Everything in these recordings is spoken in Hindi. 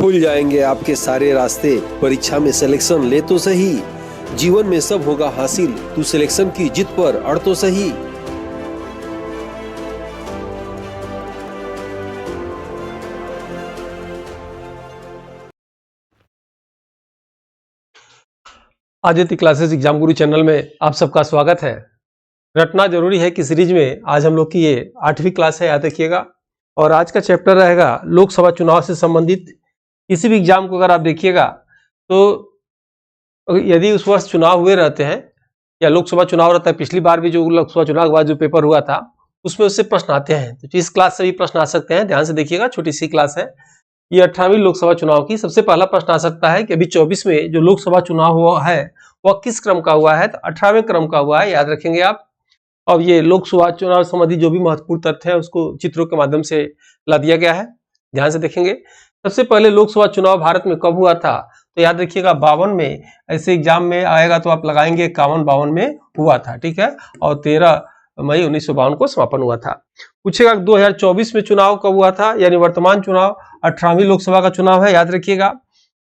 खुल जाएंगे आपके सारे रास्ते। परीक्षा में सिलेक्शन ले तो सही, जीवन में सब होगा हासिल। तू सिलेक्शन की जिद पर अड़ तो सही। आदित्य क्लासेस एग्जाम गुरु चैनल में आप सबका स्वागत है। रटना जरूरी है कि सीरीज में आज हम लोग की ये 8वीं क्लास है, याद रखिएगा। और आज का चैप्टर रहेगा लोकसभा चुनाव से संबंधित। किसी भी एग्जाम को अगर आप देखिएगा तो यदि उस वर्ष चुनाव हुए रहते हैं या लोकसभा चुनाव रहता है, पिछली बार भी जो लोकसभा चुनाव के बाद जो पेपर हुआ था उसमें उससे प्रश्न आते हैं, तो इस क्लास से भी प्रश्न आ सकते हैं। ध्यान से देखिएगा, छोटी सी क्लास है। ये 18वीं लोकसभा चुनाव की सबसे पहला प्रश्न आ सकता है कि अभी 24 में जो लोकसभा चुनाव हुआ है वह किस क्रम का हुआ है, तो 18वें क्रम का हुआ है, याद रखेंगे आप। और ये लोकसभा चुनाव संबंधी जो भी महत्वपूर्ण तथ्य है उसको चित्रों के माध्यम से ला दिया गया है, ध्यान से देखेंगे। सबसे पहले लोकसभा चुनाव भारत में कब हुआ था, तो याद रखिएगा 52 में। ऐसे एग्जाम में आएगा तो आप लगाएंगे 51-52 में हुआ था, ठीक है। और 13 मई 1952 को समापन हुआ था। पूछेगा 2024 में चुनाव कब हुआ था, यानी वर्तमान चुनाव 18वीं लोकसभा का चुनाव है, याद रखिएगा।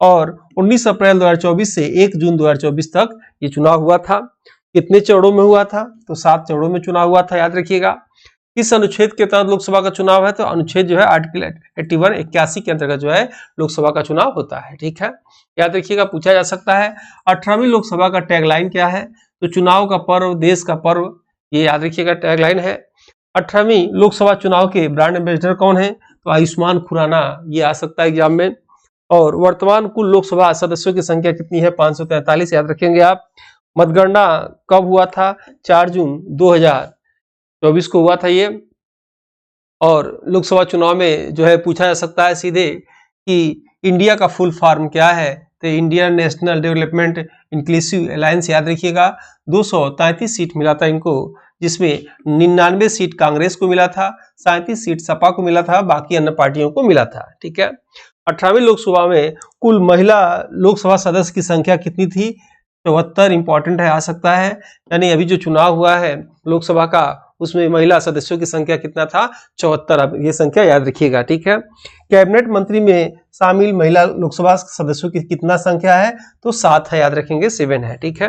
और 19 अप्रैल 2024 से 1 जून 2024 तक ये चुनाव हुआ था। कितने चरणों में हुआ था, तो 7 चरणों में चुनाव हुआ था, याद रखिएगा। किस अनुच्छेद के तहत लोकसभा का चुनाव है, तो अनुच्छेद जो है आर्टिकल 81 के अंतर्गत जो है लोकसभा का चुनाव होता है, ठीक है। याद रखिएगा, पूछा जा सकता है 18वीं लोकसभा का टैगलाइन क्या है, तो चुनाव का पर्व देश का पर्व, ये याद रखिएगा टैगलाइन है। 18वीं लोकसभा चुनाव के ब्रांड एम्बेसडर कौन है, तो आयुष्मान खुराना, ये आ सकता है एग्जाम में। और वर्तमान कुल लोकसभा सदस्यों की संख्या कितनी है, 543, याद रखेंगे आप। मतगणना कब हुआ था, 4 जून 2024 को हुआ था ये। और लोकसभा चुनाव में जो है पूछा जा सकता है सीधे कि इंडिया का फुल फॉर्म क्या है, तो Indian national development inclusive alliance, याद रखिएगा। 233 सीट मिला था इनको, जिसमें 99 सीट कांग्रेस को मिला था, 37 सीट सपा को मिला था, बाकी अन्य पार्टियों को मिला था, ठीक है। 18वीं लोकसभा में कुल महिला लोकसभा सदस्य की संख्या कितनी थी, 74, इंपॉर्टेंट है, आ सकता है। यानी अभी जो चुनाव हुआ है लोकसभा का उसमें महिला सदस्यों की संख्या कितना था, 74। अब ये संख्या याद रखिएगा, ठीक है। कैबिनेट मंत्री में शामिल महिला लोकसभा सदस्यों की कितना संख्या है, तो 7 है, याद रखेंगे, 7 है, ठीक है।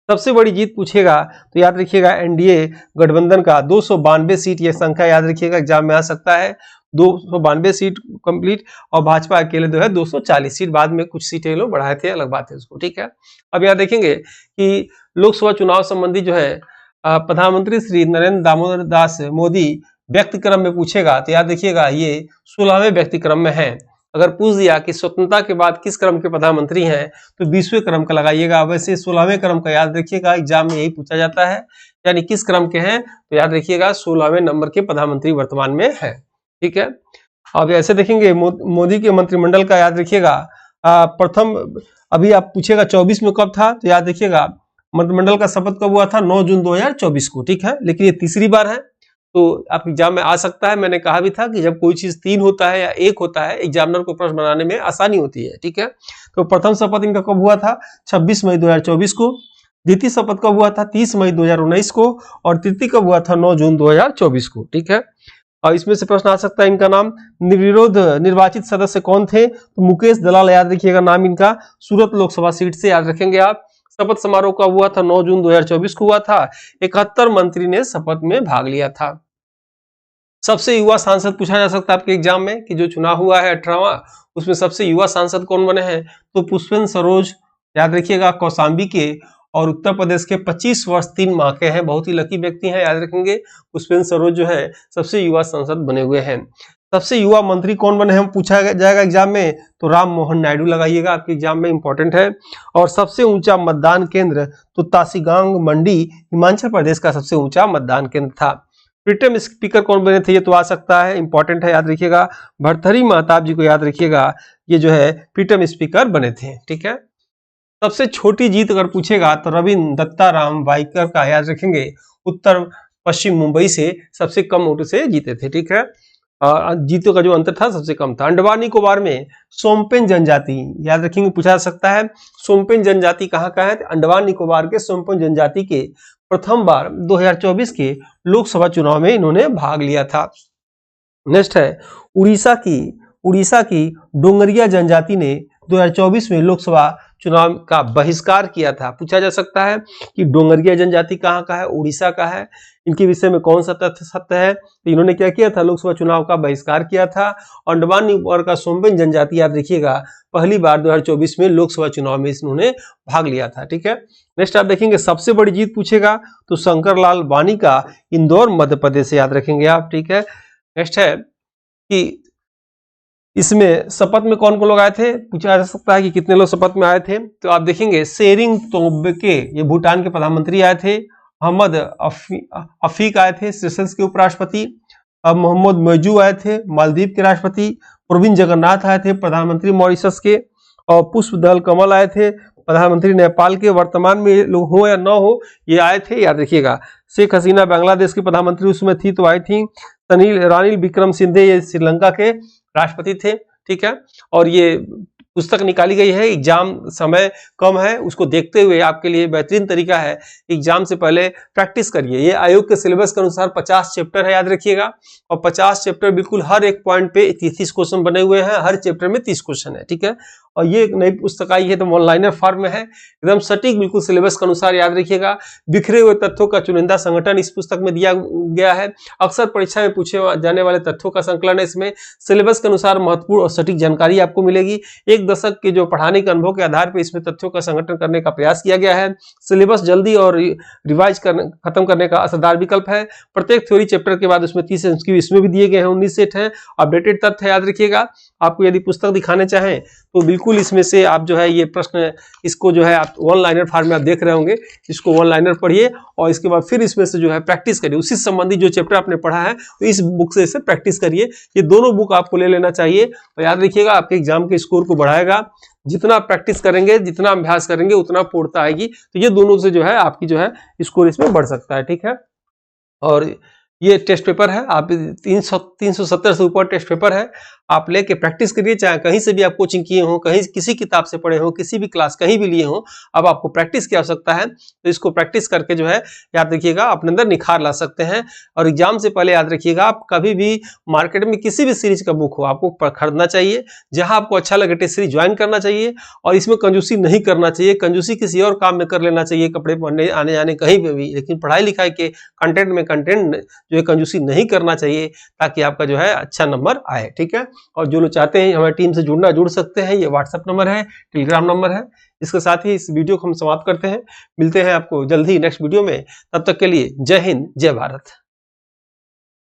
सबसे बड़ी जीत पूछेगा तो याद रखिएगा एनडीए गठबंधन का 292 सीट, ये संख्या याद रखिएगा, एग्जाम में आ सकता है। 292 सीट कंप्लीट, और भाजपा अकेले जो है 240 सीट, बाद में कुछ सीटें लोग बढ़ाए थे, अलग बात है उसको, ठीक है। अब यहाँ देखेंगे कि लोकसभा चुनाव संबंधी जो है प्रधानमंत्री श्री नरेंद्र दामोदर दास मोदी व्यक्तिक्रम में पूछेगा, तो याद रखिएगा ये 16वें व्यक्तिक्रम में है। अगर पूछ दिया कि स्वतंत्रता के बाद किस क्रम के प्रधानमंत्री हैं, तो 20वें क्रम का लगाइएगा। वैसे 16वें क्रम का याद रखिएगा, एग्जाम में यही पूछा जाता है, यानी किस क्रम के हैं, तो याद रखिएगा 16वें नंबर के प्रधानमंत्री वर्तमान में है, ठीक है। अब ऐसे देखेंगे मोदी के मंत्रिमंडल का, याद रखिएगा प्रथम, अभी आप पूछेगा 24 में कब था, तो याद रखिएगा मंत्रिमंडल का शपथ कब हुआ था, 9 जून 2024 को, ठीक है। लेकिन ये तीसरी बार है, तो आप एग्जाम में आ सकता है। मैंने कहा भी था कि जब कोई चीज 3 होता है या 1 होता है, एग्जामिनर को प्रश्न बनाने में आसानी होती है, ठीक है। तो प्रथम शपथ इनका कब हुआ था, 26 मई 2024 को। द्वितीय शपथ कब हुआ था, 30 मई 2019 को। और तृतीय कब हुआ था, 9 जून 2024 को, ठीक है। और इसमें से प्रश्न आ सकता है, इनका नाम निर्विरोध निर्वाचित सदस्य कौन थे, तो मुकेश दलाल, याद रखिएगा नाम इनका, सूरत लोकसभा सीट से, याद रखेंगे आप। शपथ समारोह कब हुआ था, 9 जून 2024 को हुआ था। 71 मंत्री ने शपथ में भाग लिया था। सबसे युवा सांसद पूछा जा सकता है आपके एग्जाम में कि जो चुनाव हुआ है 18वां, उसमें सबसे युवा सांसद कौन बने हैं, तो पुष्पेंद्र सरोज, याद रखिएगा, कौशाम्बी के, और उत्तर प्रदेश के 25 वर्ष 3 माह के हैं, बहुत ही लकी व्यक्ति हैं, याद रखेंगे। पुष्पेंद्र सरोज जो है सबसे युवा सांसद बने हुए हैं। सबसे युवा मंत्री कौन बने हैं पूछा जाएगा एग्जाम में, तो राम मोहन नायडू लगाइएगा, आपके एग्जाम में इंपॉर्टेंट है। और सबसे ऊंचा मतदान केंद्र, तो तासीगांग मंडी, हिमाचल प्रदेश का सबसे ऊंचा मतदान केंद्र था। प्रीटम स्पीकर कौन बने थे, ये तो आ सकता है, इंपॉर्टेंट है, याद रखिएगा। भर्तृहरि महताब जी को याद रखिएगा, ये जो है प्रीटम स्पीकर बने थे, ठीक है। सबसे छोटी जीत अगर पूछेगा तो रविंद्र दत्ताराम वाइकर का, याद रखेंगे, उत्तर पश्चिम मुंबई से सबसे कम वोटों से जीते थे, ठीक है। जीतों का जो अंतर था सबसे कम था। अंडमान निकोबार में सोमपेन जनजाति, याद रखेंगे, पूछा जा सकता है, सोमपेन जनजाति कहाँ का है, अंडमान निकोबार के सोमपेन जनजाति के प्रथम बार 2024 के लोकसभा चुनाव में इन्होंने भाग लिया था। नेक्स्ट है उड़ीसा की उड़ीसा की डोंगरिया जनजाति ने 2024 में लोकसभा चुनाव का बहिष्कार किया था। पूछा जा सकता है कि डोंगरिया जनजाति कहाँ का है, उड़ीसा का है, इनके विषय में कौन सा तथ्य सत्य है। तो इन्होंने क्या किया था, लोकसभा चुनाव का बहिष्कार किया था। अंडमान निकोबार का सोम्बेन जनजाति याद रखिएगा, पहली बार 2024 में लोकसभा चुनाव में इन्होंने भाग लिया था। ठीक है, नेक्स्ट आप देखेंगे सबसे बड़ी जीत पूछेगा तो शंकरलाल वानी का इंदौर मध्य प्रदेश से याद रखेंगे आप। ठीक है, नेक्स्ट है कि इसमें शपथ में कौन कौन लोग आए थे, पूछा जा सकता है कि कितने लोग शपथ में आए थे। तो आप देखेंगे शेरिंग तोब्गे, ये भूटान के प्रधानमंत्री आए थे। अहमद अफीक आए थे, सेशल्स के उपराष्ट्रपति। मोहम्मद मौजू आए थे, मालदीव के राष्ट्रपति। प्रवीण जगन्नाथ आए थे, प्रधानमंत्री मॉरिशस के। और पुष्प दल कमल आए थे, प्रधानमंत्री नेपाल के। वर्तमान में ये लोग हो या न हो, ये आए थे, याद रखिएगा। शेख हसीना बांग्लादेश की प्रधानमंत्री उसमें थी तो आई थी। रानिल विक्रमसिंघे ये श्रीलंका के राष्ट्रपति थे। ठीक है, और ये पुस्तक निकाली गई है। एग्जाम समय कम है, उसको देखते हुए आपके लिए बेहतरीन तरीका है, एग्जाम से पहले प्रैक्टिस करिए। ये आयोग के सिलेबस के अनुसार 50 चैप्टर है, याद रखिएगा। और 50 चैप्टर बिल्कुल हर एक पॉइंट पे 30 क्वेश्चन बने हुए हैं, हर चैप्टर में 30 क्वेश्चन है। ठीक है, और ये एक नई पुस्तक आई है तो ऑनलाइनर फॉर्म में है, एकदम सटीक बिल्कुल सिलेबस के अनुसार, याद रखिएगा। बिखरे हुए तथ्यों का चुनिंदा संगठन इस पुस्तक में दिया गया है। अक्सर परीक्षा में पूछे जाने वाले तथ्यों का संकलन है इसमें। सिलेबस के अनुसार महत्वपूर्ण और सटीक जानकारी आपको मिलेगी। एक दशक के जो पढ़ाने के अनुभव के आधार पर इसमें तथ्यों का संगठन करने का प्रयास किया गया है। सिलेबस जल्दी और रिवाइज खत्म करने का असरदार विकल्प है। प्रत्येक थ्योरी चैप्टर के बाद उसमें 30 MCQ इसमें भी दिए गए हैं, 19 सेट है। अपडेटेड तथ्य याद रखिएगा। आपको यदि पुस्तक दिखाने चाहें तो बिल्कुल इसमें से आप जो है ये प्रश्न, इसको जो है आप वन लाइनर फॉर्म में आप देख रहे होंगे, इसको वन लाइनर पढ़िए और इसके बाद फिर इसमें से जो है प्रैक्टिस करिए। उसी संबंधी जो चैप्टर आपने पढ़ा है तो इस बुक से इसे प्रैक्टिस करिए। ये दोनों बुक आपको ले लेना चाहिए। तो याद रखिएगा, आपके एग्जाम के स्कोर को बढ़ाएगा। जितना प्रैक्टिस करेंगे, जितना अभ्यास करेंगे, उतना पूर्णता आएगी। तो ये दोनों से जो है आपकी जो है स्कोर इसमें बढ़ सकता है। ठीक है, और ये टेस्ट पेपर है, आप 370 से ऊपर टेस्ट पेपर है, आप लेके प्रैक्टिस करिए। चाहे कहीं से भी आप कोचिंग किए हो, कहीं किसी किताब से पढ़े हो, किसी भी क्लास कहीं भी लिए हो, अब आपको प्रैक्टिस की आवश्यकता है। तो इसको प्रैक्टिस करके जो है याद रखिएगा अपने अंदर निखार ला सकते हैं। और एग्जाम से पहले याद रखिएगा, आप कभी भी मार्केट में किसी भी सीरीज का बुक हो आपको खरीदना चाहिए। जहां आपको अच्छा लगे टेस्ट सीरीज ज्वाइन करना चाहिए और इसमें कंजूसी नहीं करना चाहिए। कंजूसी किसी और काम में कर लेना चाहिए, कपड़े पहनने आने जाने कहीं पे भी, लेकिन पढ़ाई लिखाई के कंटेंट जो है कंजूसी नहीं करना चाहिए, ताकि आपका जो है अच्छा नंबर आए। ठीक है, और जो लोग चाहते हैं हमारी टीम से जुड़ सकते हैं। ये व्हाट्सएप नंबर है, टेलीग्राम नंबर है। इसके साथ ही इस वीडियो को हम समाप्त करते हैं। मिलते हैं आपको जल्द ही नेक्स्ट वीडियो में। तब तक के लिए जय हिंद, जय भारत।